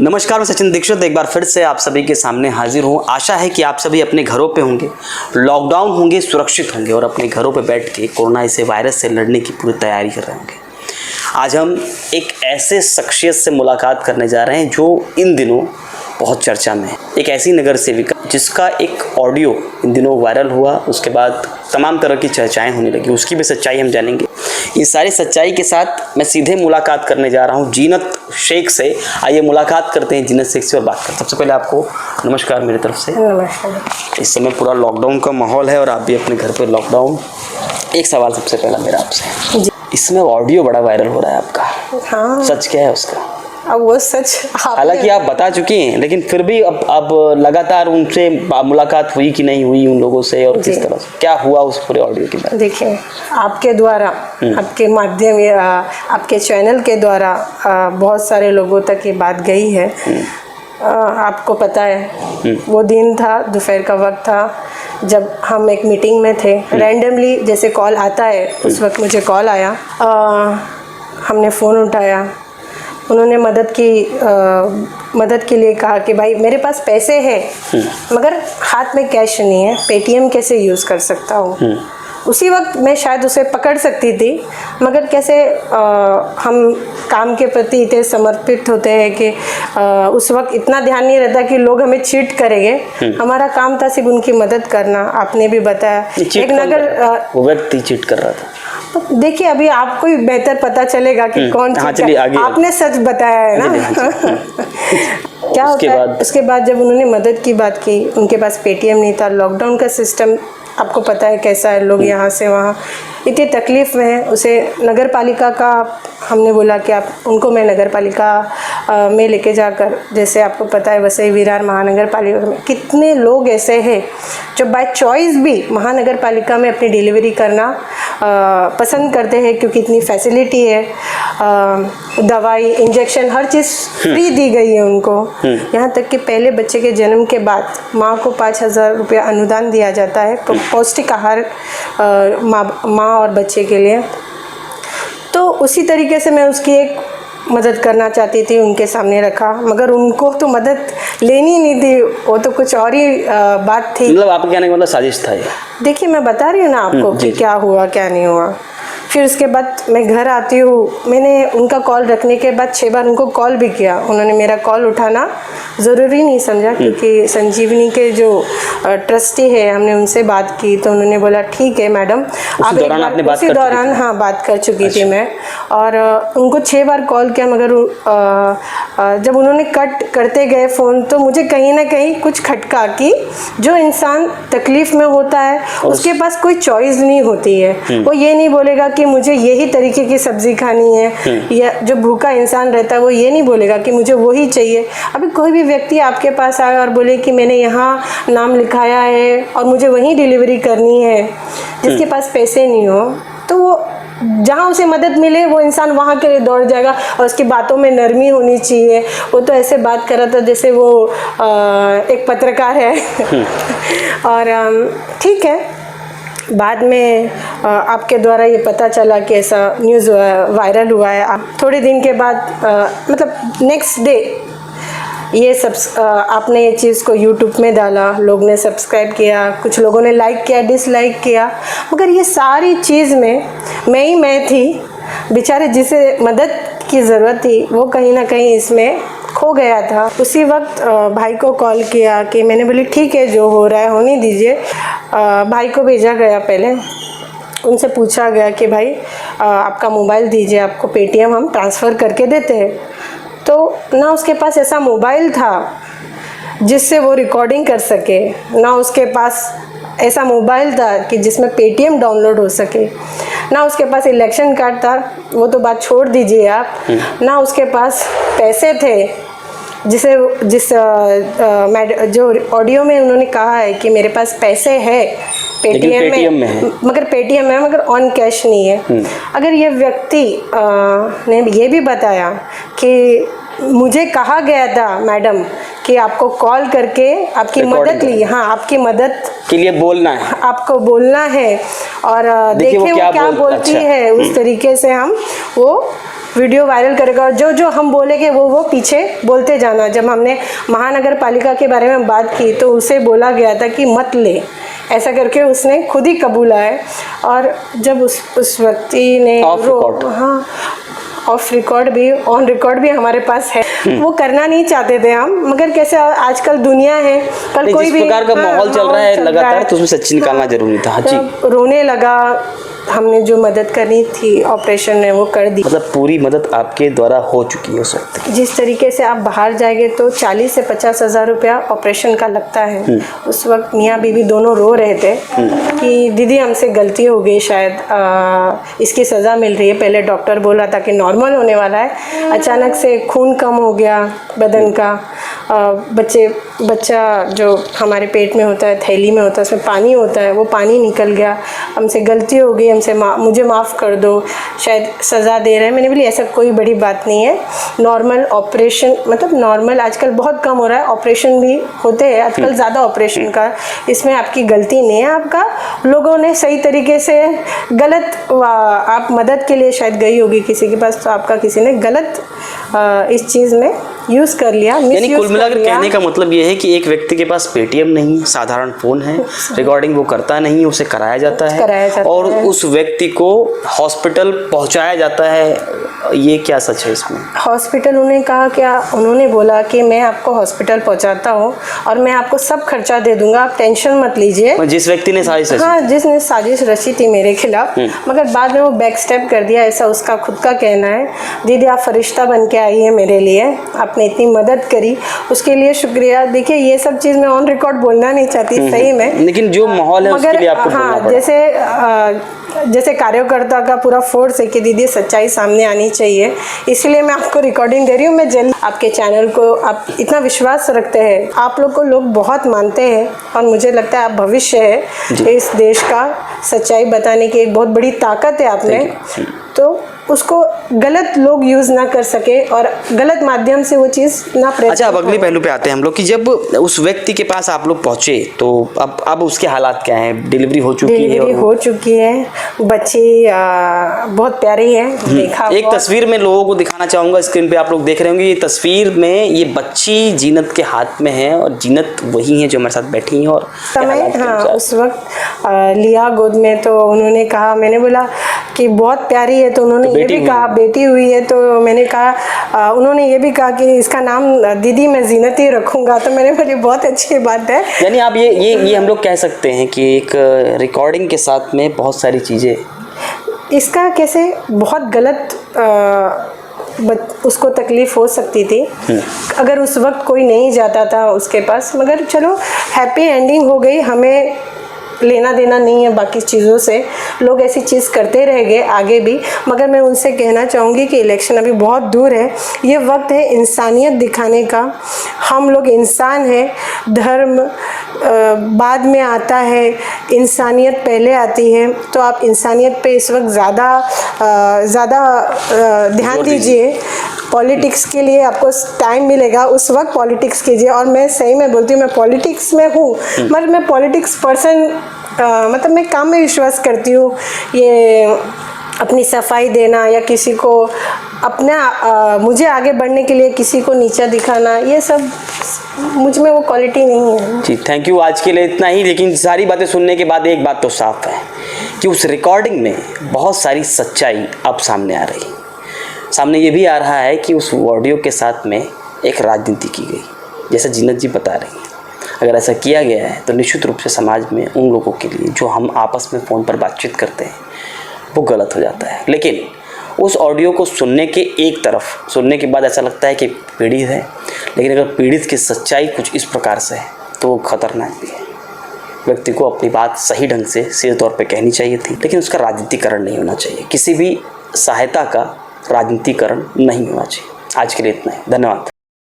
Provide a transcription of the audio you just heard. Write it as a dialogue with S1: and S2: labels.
S1: नमस्कार, मैं सचिन दीक्षित एक बार फिर से आप सभी के सामने हाजिर हूँ। आशा है कि आप सभी अपने घरों पे होंगे, लॉकडाउन होंगे, सुरक्षित होंगे और अपने घरों पे बैठ के कोरोना इसे वायरस से लड़ने की पूरी तैयारी कर रहे होंगे। आज हम एक ऐसे शख्सियत से मुलाकात करने जा रहे हैं जो इन दिनों बहुत चर्चा में है। एक ऐसी नगर सेविका जिसका एक ऑडियो इन दिनों वायरल हुआ, उसके बाद तमाम तरह की चर्चाएं होने लगी। उसकी भी सच्चाई हम जानेंगे। इस सारी सच्चाई के साथ मैं सीधे मुलाकात करने जा रहा हूं जीनत शेख से। आइए मुलाकात करते हैं जीनत शेख से और बात करते हैं। सबसे पहले आपको नमस्कार मेरी तरफ से।
S2: नमस्कार।
S1: इस समय पूरा लॉकडाउन का माहौल है और आप भी अपने घर पर लॉकडाउन। एक सवाल सबसे पहला मेरा आपसे, इसमें ऑडियो बड़ा वायरल हो रहा है आपका,
S2: हाँ,
S1: सच क्या है उसका?
S2: अब वो सच
S1: हालांकि आप बता चुकी हैं, लेकिन फिर भी अब लगातार उनसे मुलाकात हुई कि नहीं हुई उन लोगों से, और किस तरह से क्या हुआ उस पूरे ऑडियो के बारे में?
S2: देखिए, आपके द्वारा, आपके माध्यम या आपके चैनल के द्वारा बहुत सारे लोगों तक ये बात गई है। आपको पता है वो दिन था, दोपहर का वक्त था, जब हम एक मीटिंग में थे। रैंडमली जैसे कॉल आता है, उस वक्त मुझे कॉल आया। हमने फ़ोन उठाया। उन्होंने मदद के लिए कहा कि भाई मेरे पास पैसे हैं मगर हाथ में कैश नहीं है, पेटीएम कैसे यूज़ कर सकता हूँ। उसी वक्त मैं शायद उसे पकड़ सकती थी, मगर कैसे हम काम के प्रति इतने समर्पित होते हैं कि उस वक्त इतना ध्यान नहीं रहता कि लोग हमें चीट करेंगे। हमारा काम था सिर्फ उनकी मदद करना। आपने भी बताया एक नगर
S1: वो व्यक्ति चीट कर रहा था।
S2: देखिए, अभी आपको ही बेहतर पता चलेगा कि कौन चीट आपने सच बताया है ना। क्या होता है उसके बाद जब उन्होंने मदद की बात की, उनके पास पेटीएम नहीं था। लॉकडाउन का सिस्टम आपको पता है कैसा है, लोग यहाँ से वहाँ इतनी तकलीफ़ में है। उसे नगर पालिका का हमने बोला कि आप उनको मैं नगर पालिका में लेके जाकर, जैसे आपको पता है वसई विरार महानगर पालिका में कितने लोग ऐसे हैं जो बाय चॉइस भी महानगर पालिका में अपनी डिलीवरी करना पसंद करते हैं, क्योंकि इतनी फैसिलिटी है। दवाई, इंजेक्शन, हर चीज़ फ्री दी गई है उनको। यहाँ तक कि पहले बच्चे के जन्म के बाद माँ को 5,000 रुपया अनुदान दिया जाता है पौष्टिक आहार माँ और बच्चे के लिए। तो उसी तरीके से मैं उसकी एक मदद करना चाहती थी, उनके सामने रखा, मगर उनको तो मदद लेनी नहीं थी, वो तो कुछ और ही बात थी।
S1: मतलब आपके कहने का मतलब साजिश था ये?
S2: देखिए, मैं बता रही हूँ ना आपको कि क्या हुआ क्या नहीं हुआ। फिर उसके बाद मैं घर आती हूँ। मैंने उनका कॉल रखने के बाद 6 बार उनको कॉल भी किया। उन्होंने मेरा कॉल उठाना ज़रूरी नहीं समझा, क्योंकि संजीवनी के जो ट्रस्टी है, हमने उनसे बात की तो उन्होंने बोला ठीक है मैडम। आप उसी दौरान हाँ बात कर चुकी थी मैं, और उनको 6 बार कॉल किया, मगर जब उन्होंने कट करते गए फ़ोन तो मुझे कहीं ना कहीं कुछ खटका कि जो इंसान तकलीफ़ में होता है उसके पास कोई चॉइस नहीं होती है। वो ये नहीं बोलेगा कि मुझे यही तरीके की सब्जी खानी है, या जो भूखा इंसान रहता है वो ये नहीं बोलेगा कि मुझे वही चाहिए। अभी कोई भी व्यक्ति आपके पास आए और बोले कि मैंने यहाँ नाम लिखाया है और मुझे वहीं डिलीवरी करनी है, जिसके पास पैसे नहीं हो, तो वो जहाँ उसे मदद मिले वो इंसान वहाँ के लिए दौड़ जाएगा। और उसकी बातों में नरमी होनी चाहिए। वो तो ऐसे बात कर रहा था जैसे वो एक पत्रकार है। और ठीक है, बाद में आपके द्वारा ये पता चला कि ऐसा न्यूज़ वायरल हुआ है। थोड़े दिन के बाद मतलब नेक्स्ट डे ये सब आपने ये चीज़ को YouTube में डाला, लोग ने सब्सक्राइब किया, कुछ लोगों ने लाइक किया, डिसलाइक किया, मगर ये सारी चीज़ में मैं थी। बेचारे जिसे मदद की ज़रूरत थी वो कहीं ना कहीं इसमें खो गया था। उसी वक्त भाई को कॉल किया कि मैंने बोली ठीक है, जो हो रहा है होने दीजिए। भाई को भेजा गया, पहले उनसे पूछा गया कि भाई आपका मोबाइल दीजिए, आपको पेटीएम हम ट्रांसफ़र करके देते हैं। तो ना उसके पास ऐसा मोबाइल था जिससे वो रिकॉर्डिंग कर सके, ना उसके पास ऐसा मोबाइल था कि जिसमें पेटीएम डाउनलोड हो सके, ना उसके पास इलेक्शन कार्ड था, वो तो बात छोड़ दीजिए आप, ना उसके पास पैसे थे जो ऑडियो में उन्होंने कहा है कि मेरे पास पैसे है पेटीएम में, मगर पेटीएम है मगर ऑन कैश नहीं है। अगर ये व्यक्ति ने ये भी बताया कि मुझे कहा गया था मैडम कि आपको कॉल करके आपकी मदद ली, हाँ आपकी मदद
S1: के लिए बोलना है,
S2: आपको बोलना है, और देखिए वो क्या बोलती है, उस तरीके से हम वो वीडियो वायरल करेगा और जो जो हम बोलेंगे वो पीछे बोलते जाना। जब हमने महानगर पालिका के बारे में बात की तो उसे बोला गया था कि मत ले, ऐसा करके उसने खुद ही कबूला है। और जब उस व्यक्ति ने हाँ ऑफ रिकॉर्ड भी ऑन रिकॉर्ड भी हमारे पास है, वो करना नहीं चाहते थे हम, मगर कैसे आजकल दुनिया है, कल कोई भी
S1: जिस प्रकार का माहौल चल रहा है लगातार, तो उसमें सच्ची निकालना जरूरी था। हाँ जी,
S2: रोने लगा। हमने जो मदद करनी थी ऑपरेशन में वो कर दी।
S1: मतलब पूरी मदद आपके द्वारा हो चुकी है उस वक्त।
S2: जिस तरीके से आप बाहर जाएंगे तो 40 से 50 हज़ार रुपया ऑपरेशन का लगता है। उस वक्त मियाँ बीवी दोनों रो रहे थे कि दीदी हमसे गलती हो गई, शायद इसकी सज़ा मिल रही है। पहले डॉक्टर बोला था कि नॉर्मल होने वाला है, अचानक से खून कम हो गया बदन का। बच्चा जो हमारे पेट में होता है, थैली में होता है, उसमें पानी होता है, वो पानी निकल गया। हमसे गलती हो गई, मुझे माफ़ कर दो, शायद सज़ा दे रहे हैं। मैंने बोली ऐसा कोई बड़ी बात नहीं है, नॉर्मल ऑपरेशन, मतलब नॉर्मल आजकल बहुत कम हो रहा है, ऑपरेशन भी होते हैं आजकल ज़्यादा ऑपरेशन का, इसमें आपकी गलती नहीं है। आपका लोगों ने सही तरीके से गलत आप मदद के लिए शायद गई होगी किसी के पास, तो आपका किसी ने गलत इस चीज़ में यूज़ कर लिया।
S1: यानी कुल मिलाकर कहने का मतलब ये है कि एक व्यक्ति के पास पेटीएम नहीं, साधारण फ़ोन है, रिकॉर्डिंग वो करता नहीं, उसे कराया जाता है और उस व्यक्ति को हॉस्पिटल पहुंचाया जाता है। ये क्या सच है इसमें?
S2: हॉस्पिटल उन्होंने बोला कि मैं आपको हॉस्पिटल पहुंचाता हूं और मैं आपको सब खर्चा दे दूंगा, आप टेंशन मत लीजिए।
S1: जिस व्यक्ति ने साजिश रची,
S2: हाँ, जिसने साजिश रची थी मेरे खिलाफ, मगर बाद में वो बैक स्टेप कर दिया, ऐसा उसका खुद का कहना है। दीदी आप फरिश्ता बन के आई है मेरे लिए, आपने इतनी मदद करी, उसके लिए शुक्रिया। देखिए ये सब चीज़ मैं ऑन रिकॉर्ड बोलना नहीं चाहती सही में,
S1: लेकिन जो माहौल है उसके लिए आपको बोलना पड़ा।
S2: जैसे कार्यकर्ता का पूरा फोर्स है कि दीदी सच्चाई सामने आनी चाहिए, इसलिए मैं आपको रिकॉर्डिंग दे रही हूँ। मैं जल्द आपके चैनल को, आप इतना विश्वास रखते हैं, आप लोग को लोग बहुत मानते हैं और मुझे लगता है आप भविष्य है इस देश का, सच्चाई बताने की एक बहुत बड़ी ताकत है आप में, तो उसको गलत लोग यूज़ ना कर सके और गलत माध्यम से वो चीज़ ना प्रचार।
S1: अच्छा, अब अगले पहलू पे आते हैं हम लोग कि जब उस व्यक्ति के पास आप लोग पहुँचे तो अब उसके हालात क्या हैं? डिलीवरी हो
S2: चुकी है, बच्ची बहुत प्यारी है। देखा
S1: एक तस्वीर में लोगों को दिखाना चाहूँगा, स्क्रीन पे आप लोग देख रहे होंगे, ये तस्वीर में ये बच्ची जीनत के हाथ में है और जीनत वही है जो हमारे साथ बैठी हैं। और
S2: उस वक्त लिया गोद में, तो उन्होंने कहा, मैंने बोला कि बहुत प्यारी है, तो उन्होंने ये भी कहा बेटी हुई है, तो मैंने कहा उन्होंने ये भी कहा कि इसका नाम दीदी मैं जीनत ही रखूँगा, तो मैंने बोली बहुत अच्छी बात है।
S1: यानी आप ये हम लोग कह सकते हैं कि एक रिकॉर्डिंग के साथ में बहुत सारी चीज़ें,
S2: इसका कैसे बहुत गलत उसको तकलीफ़ हो सकती थी अगर उस वक्त कोई नहीं जाता था उसके पास, मगर चलो हैप्पी एंडिंग हो गई। हमें लेना देना नहीं है बाकी चीज़ों से, लोग ऐसी चीज़ करते रहेंगे आगे भी, मगर मैं उनसे कहना चाहूँगी कि इलेक्शन अभी बहुत दूर है, ये वक्त है इंसानियत दिखाने का। हम लोग इंसान हैं, धर्म बाद में आता है, इंसानियत पहले आती है, तो आप इंसानियत पे इस वक्त ज़्यादा ध्यान दीजिए। पॉलिटिक्स के लिए आपको टाइम मिलेगा, उस वक्त पॉलिटिक्स कीजिए। और मैं सही में बोलती हूँ, मैं पॉलिटिक्स में हूँ, मगर मैं पॉलिटिक्स पर्सन मतलब मैं काम में विश्वास करती हूँ। ये अपनी सफाई देना या किसी को अपना मुझे आगे बढ़ने के लिए किसी को नीचा दिखाना, ये सब मुझ में वो क्वालिटी नहीं है।
S1: जी, थैंक यू। आज के लिए इतना ही। लेकिन सारी बातें सुनने के बाद एक बात तो साफ है कि उस रिकॉर्डिंग में बहुत सारी सच्चाई अब सामने आ रही है। सामने ये भी आ रहा है कि उस ऑडियो के साथ में एक राजनीति की गई, जैसा जीनत जी बता रही हैं। अगर ऐसा किया गया है तो निश्चित रूप से समाज में उन लोगों के लिए जो हम आपस में फ़ोन पर बातचीत करते हैं वो गलत हो जाता है। लेकिन उस ऑडियो को सुनने के बाद ऐसा लगता है कि पीड़ित है, लेकिन अगर पीड़ित की सच्चाई कुछ इस प्रकार से है तो वो खतरनाक भी है। व्यक्ति को अपनी बात सही ढंग से सीधे तौर पे कहनी चाहिए थी, लेकिन उसका राजनीतिकरण नहीं होना चाहिए, किसी भी सहायता का राजनीतिकरण नहीं होना चाहिए। आज के लिए इतना ही, धन्यवाद।